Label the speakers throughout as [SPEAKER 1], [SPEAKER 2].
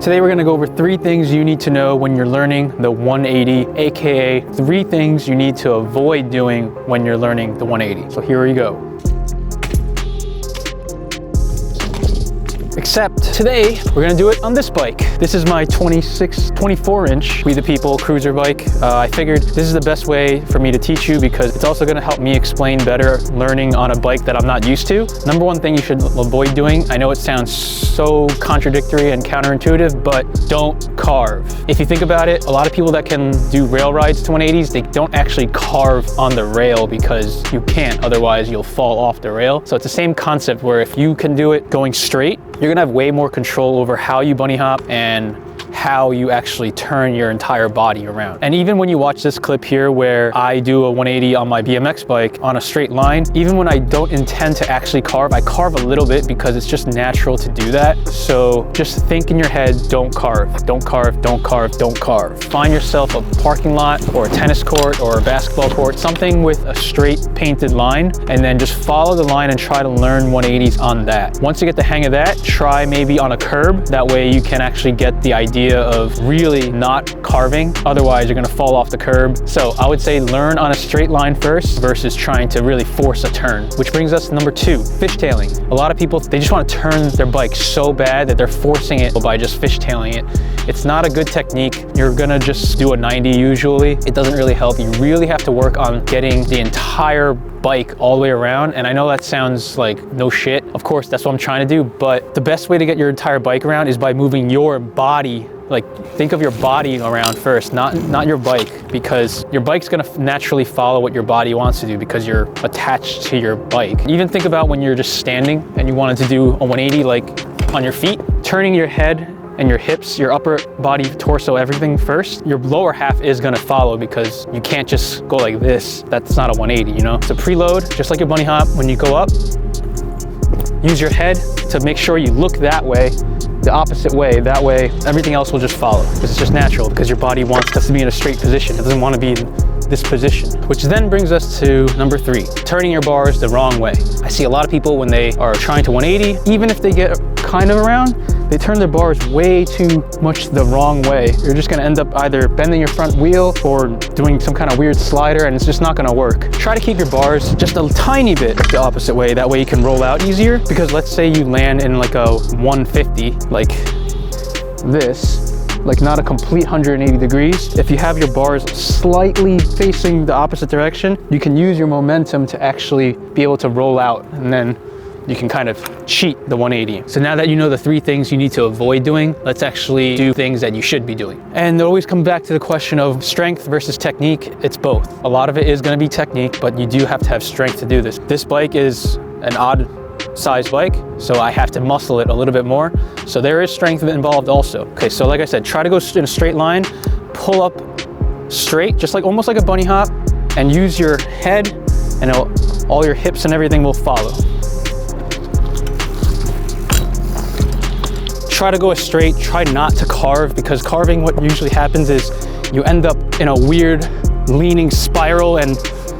[SPEAKER 1] Today we're gonna go over 3 things you need to know when you're learning the 180, AKA 3 things you need to avoid doing when you're learning the 180. So here we go. Except today, we're gonna do it on this bike. This is my 24 inch We the People cruiser bike. I figured this is the best way for me to teach you because it's also gonna help me explain better learning on a bike that I'm not used to. Number 1 thing you should avoid doing, I know it sounds so contradictory and counterintuitive, but don't carve. If you think about it, a lot of people that can do rail rides to 180s, they don't actually carve on the rail because you can't, otherwise you'll fall off the rail. So it's the same concept where if you can do it going straight, you're gonna have way more control over how you bunny hop and how you actually turn your entire body around. And even when you watch this clip here where I do a 180 on my BMX bike on a straight line, even when I don't intend to actually carve, I carve a little bit because it's just natural to do that. So just think in your head, don't carve, don't carve, don't carve, don't carve. Find yourself a parking lot or a tennis court or a basketball court, something with a straight painted line, and then just follow the line and try to learn 180s on that. Once you get the hang of that, try maybe on a curb. That way you can actually get the idea of really not carving, otherwise you're gonna fall off the curb. So I would say learn on a straight line first versus trying to really force a turn. Which brings us to number 2, fishtailing. A lot of people, they just want to turn their bike so bad that they're forcing it by just fishtailing it. It's not a good technique. You're gonna just do a 90 usually. It doesn't really help. You really have to work on getting the entire bike all the way around. And I know that sounds like no shit. Of course, that's what I'm trying to do, but the best way to get your entire bike around is by moving your body. Like, think of your body around first, not your bike, because your bike's gonna naturally follow what your body wants to do because you're attached to your bike. Even think about when you're just standing and you wanted to do a 180 like on your feet, turning your head and your hips, your upper body, torso, everything first, your lower half is gonna follow because you can't just go like this. That's not a 180, you know? So preload, just like your bunny hop, when you go up, use your head to make sure you look that way, the opposite way. That way, everything else will just follow because it's just natural because your body wants us to be in a straight position. It doesn't want to be in this position. Which then brings us to number 3, turning your bars the wrong way. I see a lot of people when they are trying to 180, even if they get kind of around, they turn their bars way too much the wrong way. You're just gonna end up either bending your front wheel or doing some kind of weird slider, and it's just not gonna work. Try to keep your bars just a tiny bit the opposite way. That way you can roll out easier, because let's say you land in like a 150, like this, like not a complete 180 degrees. If you have your bars slightly facing the opposite direction, you can use your momentum to actually be able to roll out, and then you can kind of cheat the 180. So now that you know the 3 things you need to avoid doing, let's actually do things that you should be doing. And it always comes back to the question of strength versus technique. It's both. A lot of it is gonna be technique, but you do have to have strength to do this. This bike is an odd size bike, so I have to muscle it a little bit more. So there is strength involved also. Okay, so like I said, try to go in a straight line, pull up straight, just like almost like a bunny hop, and use your head, and all your hips and everything will follow. Try to go straight, try not to carve, because carving, what usually happens is you end up in a weird leaning spiral, and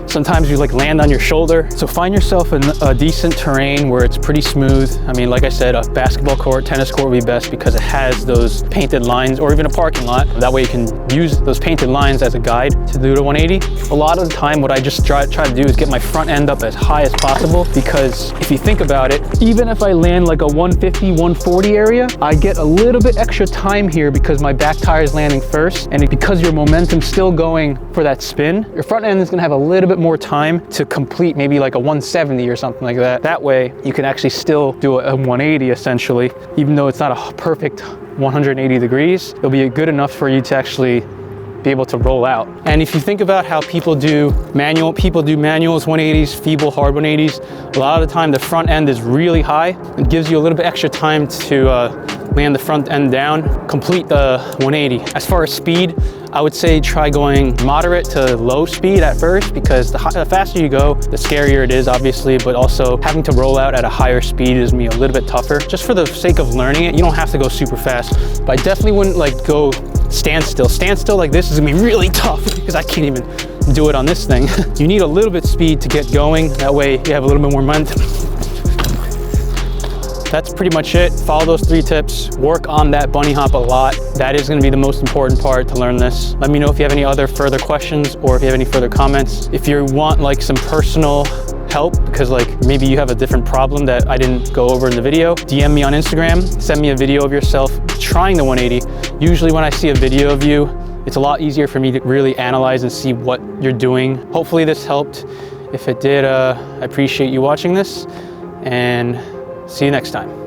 [SPEAKER 1] sometimes you like land on your shoulder. So find yourself in a decent terrain where it's pretty smooth. I mean, like I said, a basketball court, tennis court would be best because it has those painted lines, or even a parking lot. That way you can use those painted lines as a guide to do the 180. A lot of the time, what I just try to do is get my front end up as high as possible, because if you think about it, even if I land like a 150, 140 area, I get a little bit extra time here because my back tire is landing first, and because your momentum's still going for that spin, your front end is gonna have a little bit more time to complete maybe like a 170 or something like that. That way you can actually still do a 180 essentially, even though it's not a perfect 180 degrees. It'll be good enough for you to actually be able to roll out. And if you think about how people do manuals, 180s, feeble, hard 180s, a lot of the time the front end is really high. It gives you a little bit extra time to land the front end down, complete the 180. As far as speed, I would say try going moderate to low speed at first, because the faster you go, the scarier it is, obviously, but also having to roll out at a higher speed is me a little bit tougher. Just for the sake of learning it, you don't have to go super fast, but I definitely wouldn't like go standstill. Standstill like this is gonna be really tough because I can't even do it on this thing. You need a little bit speed to get going. That way you have a little bit more momentum. that's pretty much it. Follow those 3 tips, work on that bunny hop a lot. That is gonna be the most important part to learn this. Let me know if you have any other further questions or if you have any further comments. If you want like some personal help, because like maybe you have a different problem that I didn't go over in the video, DM me on Instagram, send me a video of yourself trying the 180. Usually when I see a video of you, it's a lot easier for me to really analyze and see what you're doing. Hopefully this helped. If it did, I appreciate you watching this, and see you next time.